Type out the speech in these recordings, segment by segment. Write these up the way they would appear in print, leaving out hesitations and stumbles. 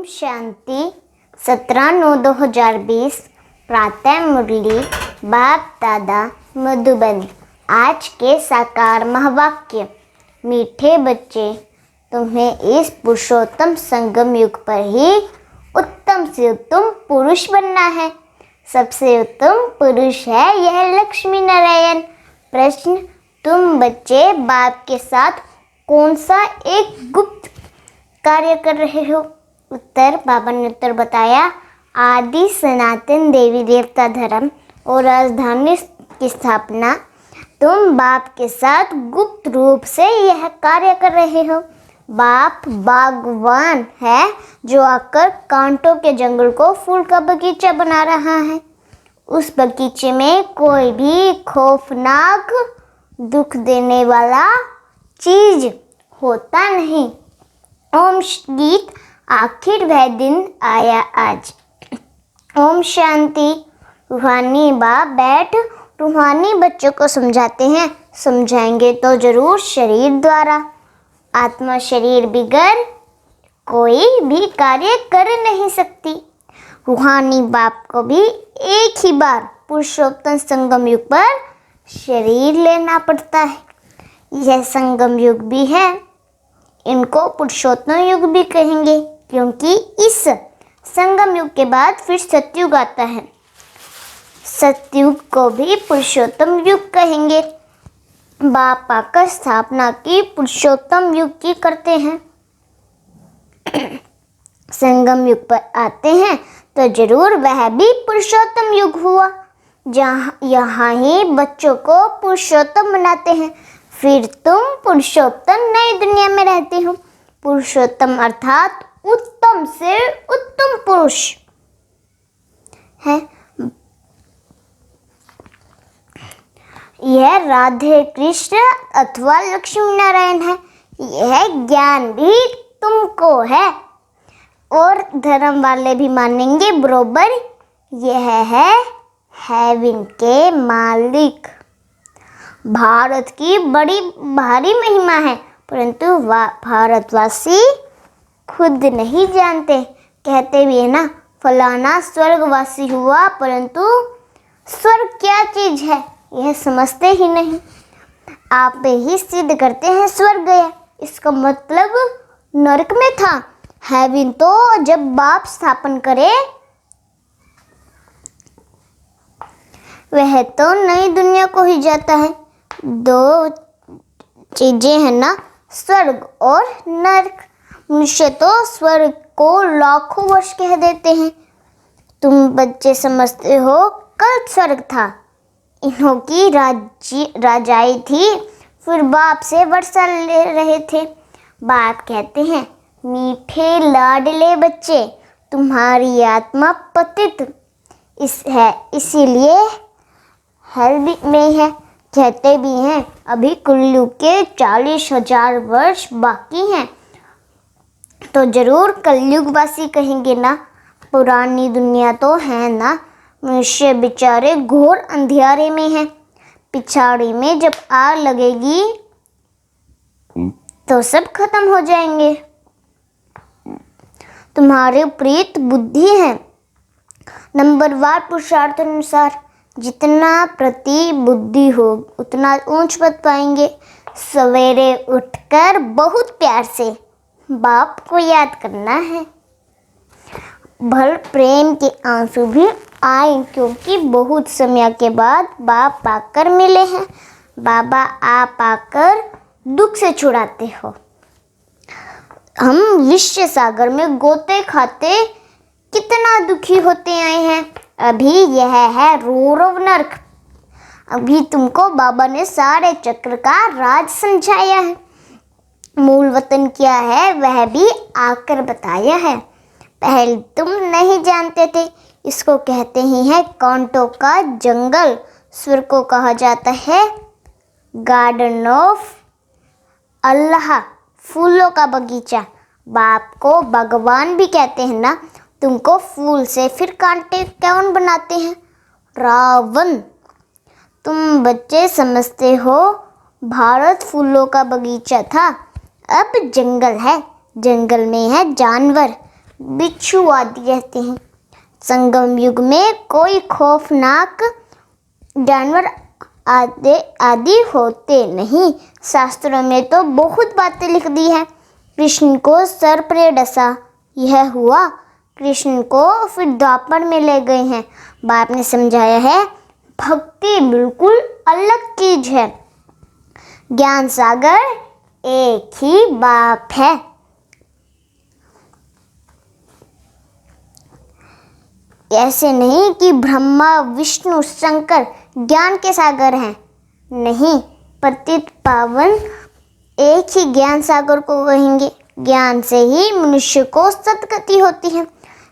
ओम शांति 17/9/2020 प्रातः मुरली बाप दादा मधुबन। आज के साकार महावाक्य। मीठे बच्चे, तुम्हें इस पुरुषोत्तम संगम युग पर ही उत्तम से उत्तम पुरुष बनना है। सबसे उत्तम पुरुष है यह लक्ष्मी नारायण। प्रश्न, तुम बच्चे बाप के साथ कौन सा एक गुप्त कार्य कर रहे हो? उत्तर, बाबा ने उत्तर बताया, आदि सनातन देवी देवता धर्म और राजधानी की स्थापना। तुम बाप के साथ गुप्त रूप से यह कार्य कर रहे हो। बाप बागवान है जो आकर कांटों के जंगल को फूल का बगीचा बना रहा है। उस बगीचे में कोई भी खौफनाक दुख देने वाला चीज होता नहीं। ओम गीत, आखिर वह दिन आया आज। ओम शांति। रूहानी बाप बैठ रूहानी बच्चों को समझाते हैं। समझाएंगे तो जरूर शरीर द्वारा। आत्मा शरीर बिगर कोई भी कार्य कर नहीं सकती। रूहानी बाप को भी एक ही बार पुरुषोत्तम संगम युग पर शरीर लेना पड़ता है। यह संगम युग भी है। इनको पुरुषोत्तम युग भी कहेंगे क्योंकि इस संगम युग के बाद फिर सतयुग आता है। सतयुग को भी पुरुषोत्तम युग कहेंगे। बाप आकर स्थापना की पुरुषोत्तम युग की करते हैं। संगम युग पर आते हैं तो जरूर वह भी पुरुषोत्तम युग हुआ। यहाँ ही बच्चों को पुरुषोत्तम बनाते हैं। फिर तुम पुरुषोत्तम नई दुनिया में रहते हो। पुरुषोत्तम अर्थात उत्तम से उत्तम पुरुष है। यह राधे कृष्ण अथवा लक्ष्मी नारायण है। यह ज्ञान भी तुमको है और धर्म वाले भी मानेंगे बरोबर। यह है हेवन के मालिक। भारत की बड़ी भारी महिमा है, परंतु भारतवासी खुद नहीं जानते। कहते भी है ना, फलाना स्वर्गवासी हुआ, परंतु स्वर्ग क्या चीज है यह समझते ही नहीं। आप ही सिद्ध करते हैं स्वर्ग गया, इसका मतलब नरक में था। हेवन तो जब बाप स्थापन करे वह तो नई दुनिया को ही जाता है। दो चीजें हैं ना, स्वर्ग और नरक। मनुष्य तो स्वर्ग को लाखों वर्ष कह देते हैं। तुम बच्चे समझते हो कल स्वर्ग था। इन्हों की राजाई थी, फिर बाप से वर्षा ले रहे थे। बाप कहते हैं, मीठे लाडले बच्चे, तुम्हारी आत्मा पतित है, इसीलिए हल में है। कहते भी हैं अभी कलयुग के 40,000 वर्ष बाकी हैं, तो जरूर कलयुगवासी कहेंगे ना। पुरानी दुनिया तो है ना, मनुष्य बेचारे घोर अंधियारे में हैं। पिछाड़ी में जब आग लगेगी तो सब खत्म हो जाएंगे। तुम्हारे प्रीत बुद्धि है। नंबरवार पुरुषार्थ अनुसार जितना प्रति बुद्धि हो उतना ऊंच पद पाएंगे। सवेरे उठकर बहुत प्यार से बाप को याद करना है। भल प्रेम के आंसू भी आए क्योंकि बहुत समय के बाद बाप आकर मिले हैं। बाबा आप आकर दुख से छुड़ाते हो। हम विश्व सागर में गोते खाते कितना दुखी होते आए हैं। अभी यह है रौरव नरक। अभी तुमको बाबा ने सारे चक्र का राज समझाया है। मूल वतन क्या है वह भी आकर बताया है। पहले तुम नहीं जानते थे। इसको कहते ही है कांटों का जंगल। स्वर्ग को कहा जाता है गार्डन ऑफ अल्लाह, फूलों का बगीचा। बाप को भगवान भी कहते हैं ना। तुमको फूल से फिर कांटे कौन बनाते हैं? रावण। तुम बच्चे समझते हो भारत फूलों का बगीचा था, अब जंगल है। जंगल में है जानवर। बिच्छू आदि रहते हैं। संगम युग में कोई खौफनाक जानवर आदि होते नहीं। शास्त्रों में तो बहुत बातें लिख दी है। कृष्ण को सर्प ने डसा, यह हुआ। कृष्ण को फिर द्वापर में ले गए हैं। बाप ने समझाया है, भक्ति बिल्कुल अलग चीज है। ज्ञान सागर एक ही बाप है। ऐसे नहीं कि ब्रह्मा विष्णु शंकर ज्ञान के सागर हैं। नहीं, पतित पावन एक ही ज्ञान सागर को कहेंगे। ज्ञान से ही मनुष्य को सद्गति होती है।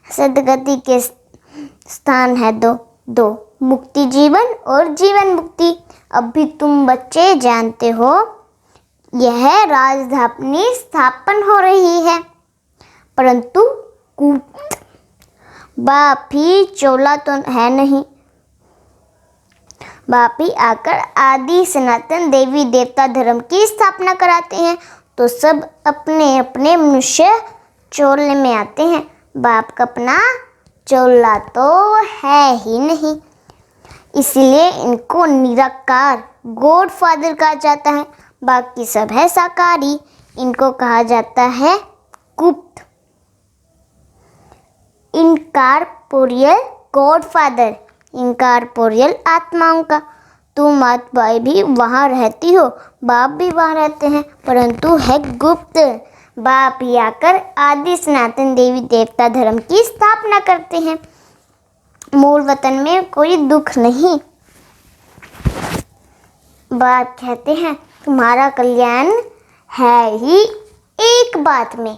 सद्गति के स्थान है दो, मुक्ति जीवन और जीवन मुक्ति। अभी तुम बच्चे जानते हो यह राजधानी स्थापन हो रही है, परंतु गुप्त। बाप ही चोला तो है नहीं। बाप ही आकर आदि सनातन देवी देवता धर्म की स्थापना कराते हैं, तो सब अपने अपने मनुष्य चोलने में आते हैं। बाप का अपना चोला तो है ही नहीं, इसलिए इनको निराकार गॉड फादर कहा जाता है। बाकी सब है साकारी, इनको कहा जाता है गुप्त, इनकॉर्पोरियल गॉड फादर, इनकॉर्पोरियल आत्माओं का। तुम आत्माएं भी वहाँ रहती हो, बाप भी वहाँ रहते हैं, परंतु है गुप्त। बाप ही आकर आदि सनातन देवी देवता धर्म की स्थापना करते हैं। मूल वतन में कोई दुख नहीं। बाप कहते हैं, तुम्हारा कल्याण है ही एक बात में।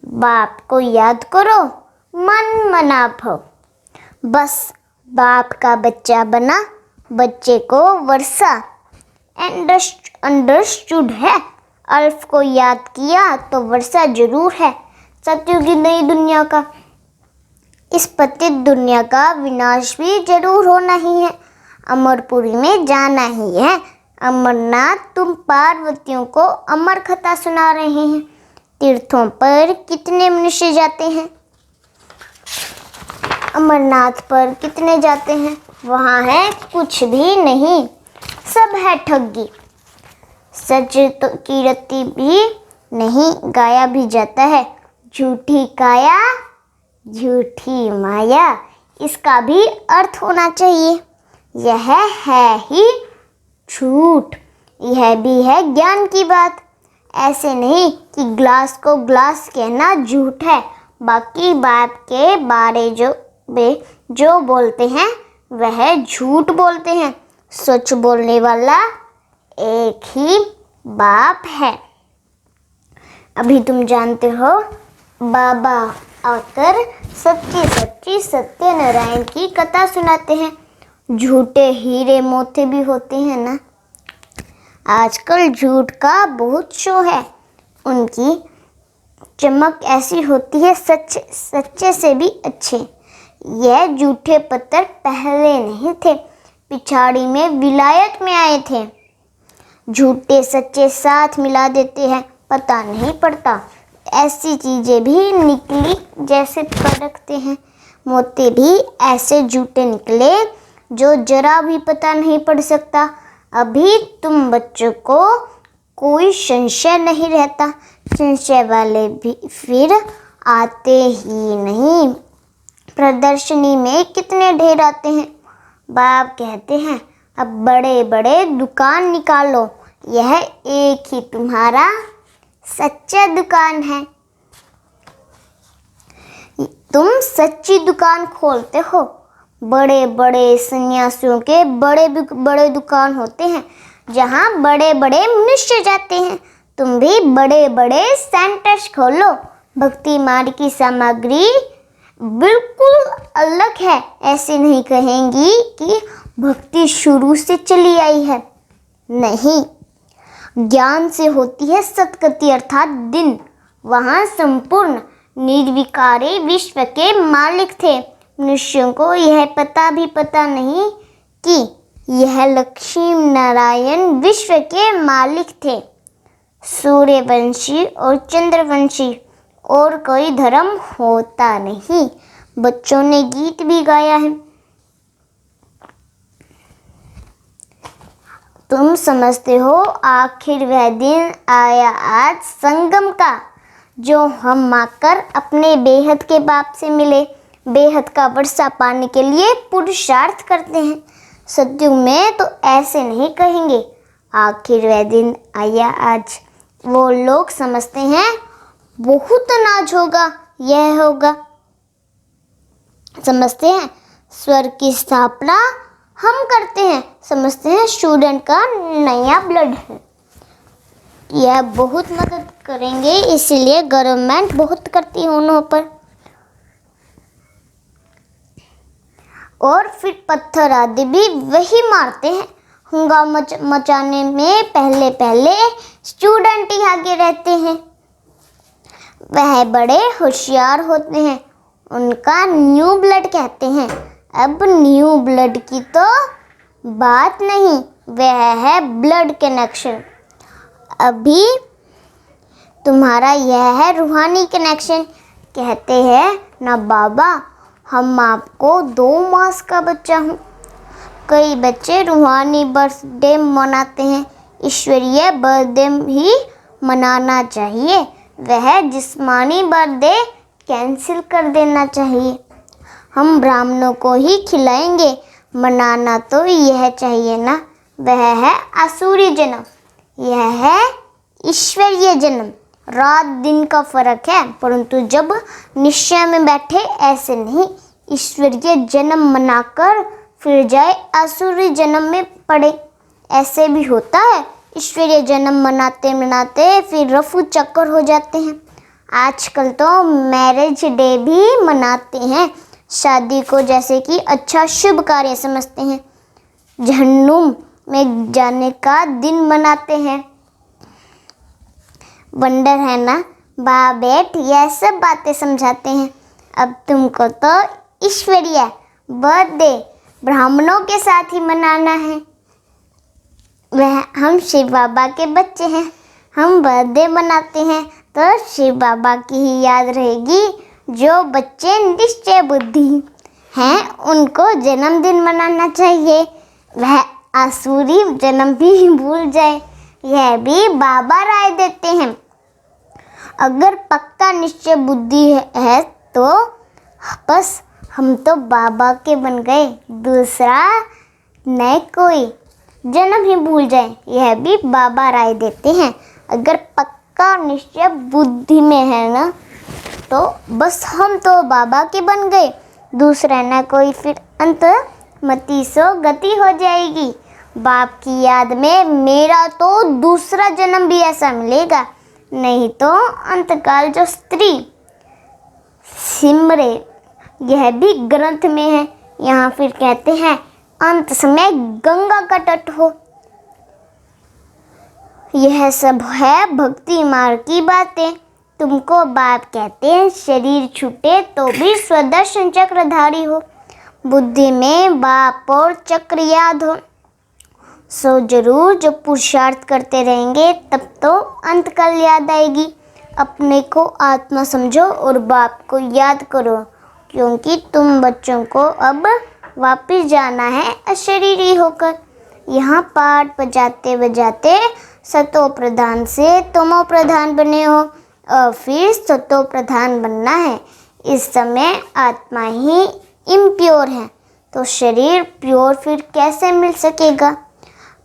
बाप को याद करो, मन मना भव। बस बाप का बच्चा बना, बच्चे को वर्षा अंडरस्टूड है। अल्फ को याद किया तो वर्षा जरूर है। सत्युग की नई दुनिया का, इस पतित दुनिया का विनाश भी जरूर होना ही है। अमरपुरी में जाना ही है। अमरनाथ, तुम पार्वतियों को अमर कथा सुना रहे हैं। तीर्थों पर कितने मनुष्य जाते हैं? अमरनाथ पर कितने जाते हैं? वहाँ है कुछ भी नहीं, सब है ठगी। सच तो कीर्ति भी नहीं, गाया भी जाता है। झूठी काया झूठी माया, इसका भी अर्थ होना चाहिए। यह है ही झूठ, यह भी है ज्ञान की बात। ऐसे नहीं कि ग्लास को ग्लास कहना झूठ है। बाकी बाप के बारे जो बोलते हैं वह झूठ बोलते हैं। सच बोलने वाला एक ही बाप है। अभी तुम जानते हो, बाबा आकर सच्ची सच्ची सत्यनारायण की कथा सुनाते हैं। झूठे हीरे मोती भी होते हैं ना। आजकल झूठ का बहुत शो है। उनकी चमक ऐसी होती है, सच्चे से भी अच्छे। यह झूठे पत्थर पहले नहीं थे, पिछाड़ी में विलायत में आए थे। झूठे सच्चे साथ मिला देते हैं, पता नहीं पड़ता। ऐसी चीज़ें भी निकली जैसे पड़कते हैं। मोती भी ऐसे झूठे निकले जो जरा भी पता नहीं पड़ सकता। अभी तुम बच्चों को कोई संशय नहीं रहता। संशय वाले भी फिर आते ही नहीं। प्रदर्शनी में कितने ढेर आते हैं। बाप कहते हैं, अब बड़े बड़े दुकान निकालो, यह एक ही तुम्हारा सच्चा दुकान है। तुम सच्ची दुकान खोलते हो। बड़े बड़े सन्यासियों के बड़े बड़े दुकान होते हैं, जहाँ बड़े बड़े मनुष्य जाते हैं। तुम भी बड़े बड़े सेंटर्स खोलो। भक्ति मार्ग की सामग्री बिल्कुल अलग है। ऐसे नहीं कहेंगी कि भक्ति शुरू से चली आई है। नहीं, ज्ञान से होती है सतगति अर्थात दिन। वहाँ संपूर्ण निर्विकारी विश्व के मालिक थे। मनुष्यों को यह पता नहीं कि यह लक्ष्मी नारायण विश्व के मालिक थे। सूर्यवंशी और चंद्रवंशी और कोई धर्म होता नहीं। बच्चों ने गीत भी गाया है। तुम समझते हो आखिर वह दिन आया आज संगम का, जो हम आकर अपने बेहद के बाप से मिले, बेहद का वर्षा पाने के लिए पुरुषार्थ करते हैं। सत्युग में तो ऐसे नहीं कहेंगे, आखिर वह दिन आया आज। वो लोग समझते हैं बहुत अनाज होगा, यह होगा। समझते हैं स्वर्ग की स्थापना हम करते हैं, समझते हैं स्टूडेंट का नया ब्लड है। यह बहुत मदद करेंगे, इसलिए गवर्नमेंट बहुत करती है उन्हों पर। और फिर पत्थर आदि भी वही मारते हैं। हंगामा मचाने में पहले पहले स्टूडेंट ही आगे रहते हैं। वह बड़े होशियार होते हैं, उनका न्यू ब्लड कहते हैं। अब न्यू ब्लड की तो बात नहीं, वह है ब्लड कनेक्शन। अभी तुम्हारा यह है रूहानी कनेक्शन। कहते हैं ना बाबा, हम आपको 2 मास का बच्चा हूँ। कई बच्चे रूहानी बर्थडे मनाते हैं, ईश्वरीय बर्थडे ही मनाना चाहिए। वह जिस्मानी बर्थडे कैंसिल कर देना चाहिए। हम ब्राह्मणों को ही खिलाएंगे, मनाना तो यह चाहिए ना। वह है आसुरी जन्म, यह है ईश्वरीय जन्म। रात दिन का फर्क है, परंतु जब निश्चय में बैठे ऐसे नहीं, ईश्वरीय जन्म मनाकर फिर जाए आसुरी जन्म में पड़े, ऐसे भी होता है। ईश्वरीय जन्म मनाते मनाते फिर रफू चक्कर हो जाते हैं। आजकल तो मैरिज डे भी मनाते हैं, शादी को जैसे कि अच्छा शुभ कार्य समझते हैं। जहन्नुम में जाने का दिन मनाते हैं। वंडर है ना, बा बेट यह सब बातें समझाते हैं। अब तुमको तो ईश्वरीय बर्थडे ब्राह्मणों के साथ ही मनाना है। वह हम शिव बाबा के बच्चे हैं, हम बर्थडे मनाते हैं तो शिव बाबा की ही याद रहेगी। जो बच्चे निश्चय बुद्धि हैं उनको जन्मदिन मनाना चाहिए। वह आसुरी जन्म भी भूल जाए, यह भी बाबा राय देते हैं। अगर पक्का निश्चय बुद्धि है तो बस हम तो बाबा के बन गए, दूसरा नहीं कोई जन्म ही भूल जाए, यह भी बाबा राय देते हैं। अगर पक्का निश्चय बुद्धि में है ना, तो बस हम तो बाबा के बन गए, दूसरा ना कोई, फिर अंत मति सो गति हो जाएगी। बाप की याद में मेरा तो दूसरा जन्म भी ऐसा मिलेगा, नहीं तो अंतकाल जो स्त्री सिमरे, यह भी ग्रंथ में है। यहाँ फिर कहते हैं अंत समय गंगा का तट हो। यह सब है भक्ति मार्ग की बातें। तुमको बाप कहते हैं शरीर छूटे तो भी स्वदर्शन चक्रधारी हो, बुद्धि में बाप और चक्र याद हो। सो जरूर जब पुरुषार्थ करते रहेंगे तब तो अंतकाल याद आएगी। अपने को आत्मा समझो और बाप को याद करो, क्योंकि तुम बच्चों को अब वापस जाना है अशरीरी होकर। यहाँ पाठ बजाते बजाते सतो प्रधान से तमो प्रधान बने हो और फिर सतो प्रधान बनना है। इस समय आत्मा ही इम्प्योर है तो शरीर प्योर फिर कैसे मिल सकेगा।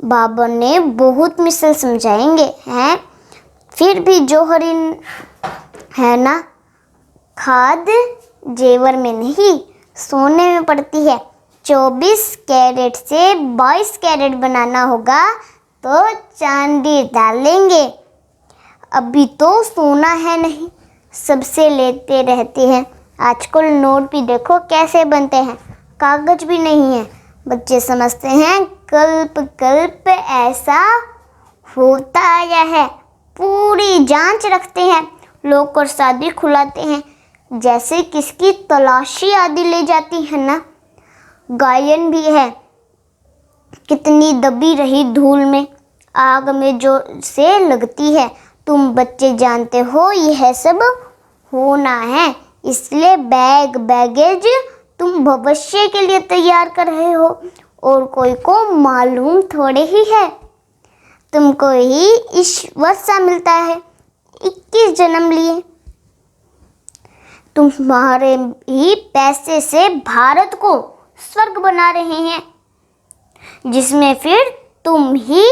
बाबा ने बहुत मिसल समझाएंगे हैं, फिर भी जौहरी है ना, खाद जेवर में नहीं सोने में पड़ती है। 24 कैरेट से 22 कैरेट बनाना होगा तो चांदी डालेंगे। अभी तो सोना है नहीं, सबसे लेते रहते हैं। आजकल नोट भी देखो कैसे बनते हैं, कागज भी नहीं है। बच्चे समझते हैं कल्प कल्प ऐसा होता आया है, पूरी जांच रखते हैं। लोग और शादी खुलाते हैं जैसे किसकी तलाशी आदि ले जाती है ना। गायन भी है, कितनी दबी रही धूल में, आग में जो से लगती है। तुम बच्चे जानते हो यह सब होना है, इसलिए बैग बैगेज तुम भविष्य के लिए तैयार कर रहे हो और कोई को मालूम थोड़े ही है। तुमको ही इस वर्षा मिलता है, 21 जन्म लिए। तुम्हारे ही पैसे से भारत को स्वर्ग बना रहे हैं, जिसमें फिर तुम ही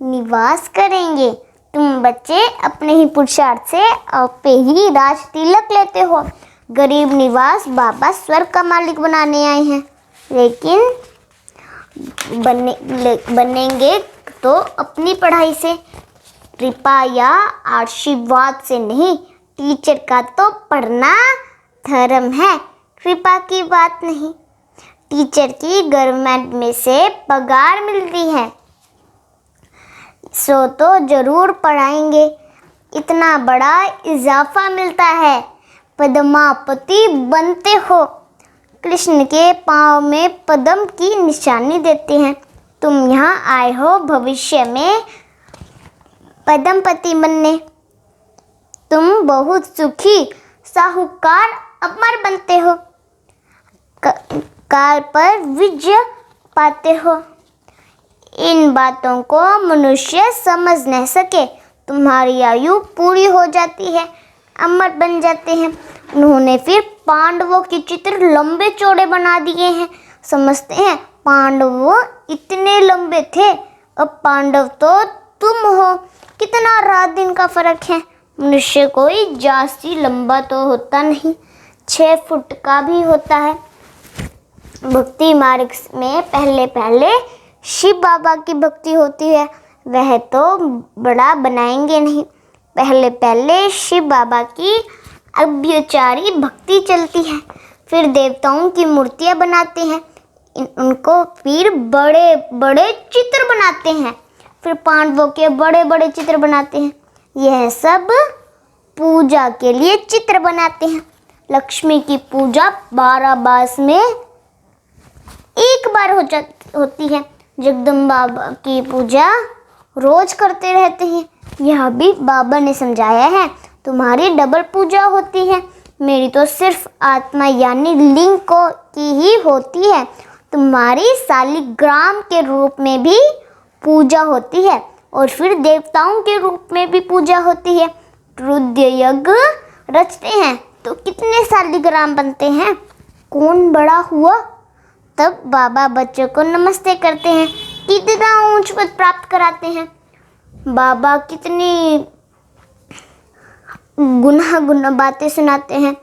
निवास करेंगे। तुम बच्चे अपने ही पुरुषार्थ से आप ही राज तिलक लेते हो। गरीब निवास बाबा स्वर्ग का मालिक बनाने आए हैं, लेकिन बनेंगे तो अपनी पढ़ाई से, कृपा या आशीर्वाद से नहीं। टीचर का तो पढ़ना धर्म है, कृपा की बात नहीं। टीचर की गवर्नमेंट में से पगार मिलती है, सो तो जरूर पढ़ाएंगे। इतना बड़ा इजाफा मिलता है, पद्मापति बनते हो। कृष्ण के पाँव में पद्म की निशानी देते हैं। तुम यहाँ आए हो भविष्य में पद्मपति बनने। तुम बहुत सुखी साहूकार अमर बनते हो, काल पर विजय पाते हो। इन बातों को मनुष्य समझ नहीं सके। तुम्हारी आयु पूरी हो जाती है, अमर बन जाते हैं। उन्होंने फिर पांडवों के चित्र लंबे चौड़े बना दिए हैं। समझते हैं पांडव इतने लंबे थे, अब पांडव तो तुम हो। कितना रात दिन का फर्क है। मनुष्य कोई जास्ती लंबा तो होता नहीं, 6 फुट का भी होता है। भक्ति मार्ग में पहले पहले शिव बाबा की भक्ति होती है, वह तो बड़ा बनाएंगे नहीं। पहले पहले शिव बाबा की अभ्यचारी भक्ति चलती है, फिर देवताओं की मूर्तियां बनाते हैं, उनको फिर बड़े बड़े चित्र बनाते हैं, फिर पांडवों के बड़े बड़े चित्र बनाते हैं। यह सब पूजा के लिए चित्र बनाते हैं। लक्ष्मी की पूजा 12 मास में एक बार होती है। जगदम्बा की पूजा रोज करते रहते हैं। यह भी बाबा ने समझाया है। तुम्हारी डबल पूजा होती है, मेरी तो सिर्फ आत्मा यानी लिंग को की ही होती है। तुम्हारी शालिग्राम के रूप में भी पूजा होती है और फिर देवताओं के रूप में भी पूजा होती है। रुद्र यज्ञ रचते हैं तो कितने शालिग्राम बनते हैं। कौन बड़ा हुआ तब बाबा बच्चों को नमस्ते करते हैं, कितना ऊंच पद प्राप्त कराते हैं। बाबा कितनी गुना बातें सुनाते हैं,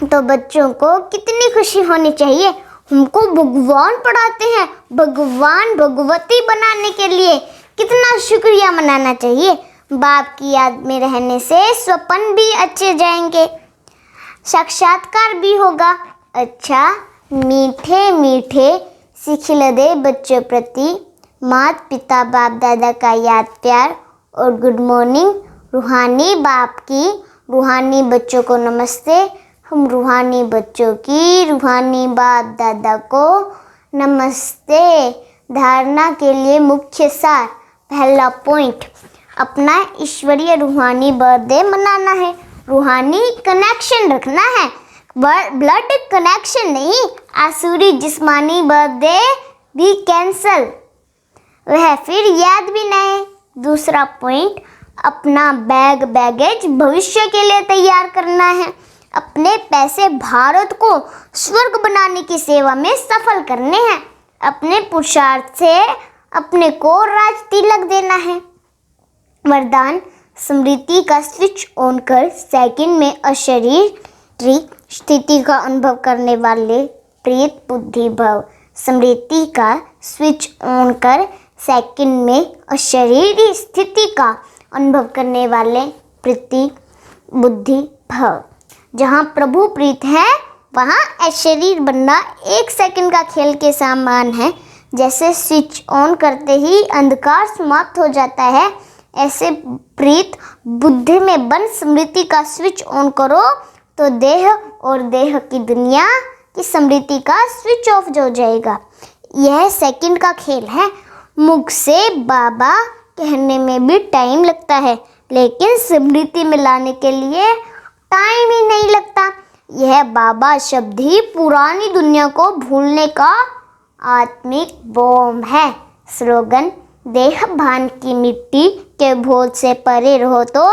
तो बच्चों को कितनी खुशी होनी चाहिए। हमको भगवान पढ़ाते हैं, भगवान भगवती बनाने के लिए कितना शुक्रिया मनाना चाहिए। बाप की याद में रहने से स्वप्न भी अच्छे जाएंगे, साक्षात्कार भी होगा। अच्छा मीठे मीठे सिखिल दे बच्चों प्रति माता पिता बाप दादा का याद प्यार और गुड मॉर्निंग। रूहानी बाप की रूहानी बच्चों को नमस्ते। हम रूहानी बच्चों की रूहानी बाप दादा को नमस्ते। धारणा के लिए मुख्य सार। पहला पॉइंट, अपना ईश्वरीय रूहानी बर्थडे मनाना है, रूहानी कनेक्शन रखना है, ब्लड कनेक्शन नहीं। आसुरी जिस्मानी बर्थडे भी कैंसल, वह फिर याद भी नहीं। दूसरा पॉइंट, अपना बैग बैगेज भविष्य के लिए तैयार करना है। अपने पैसे भारत को स्वर्ग बनाने की सेवा में सफल करने हैं। अपने पुरुषार्थ से अपने को राज तिलक देना है। वरदान, स्मृति का स्विच ऑन कर सेकंड में अशरीरी स्थिति का अनुभव करने वाले प्रीत बुद्धि भव। स्मृति का स्विच ऑन कर सेकंड में अशरीरी स्थिति का अनुभव करने वाले प्रीति बुद्धि भव। जहाँ प्रभु प्रीत है वहाँ अशरीर बनना 1 सेकंड का खेल के समान है। जैसे स्विच ऑन करते ही अंधकार समाप्त हो जाता है, ऐसे प्रीत बुद्धि में बन स्मृति का स्विच ऑन करो तो देह और देह की दुनिया की स्मृति का स्विच ऑफ हो जाएगा। यह सेकंड का खेल है। मुख से बाबा कहने में भी टाइम लगता है, लेकिन स्मृति में लाने के लिए टाइम ही नहीं लगता। यह बाबा शब्द ही पुरानी दुनिया को भूलने का आत्मिक बॉम्ब है। स्लोगन, देह भान की मिट्टी के भोज से परे रहो तो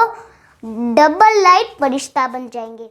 डबल लाइट फरिश्ता बन जाएंगे।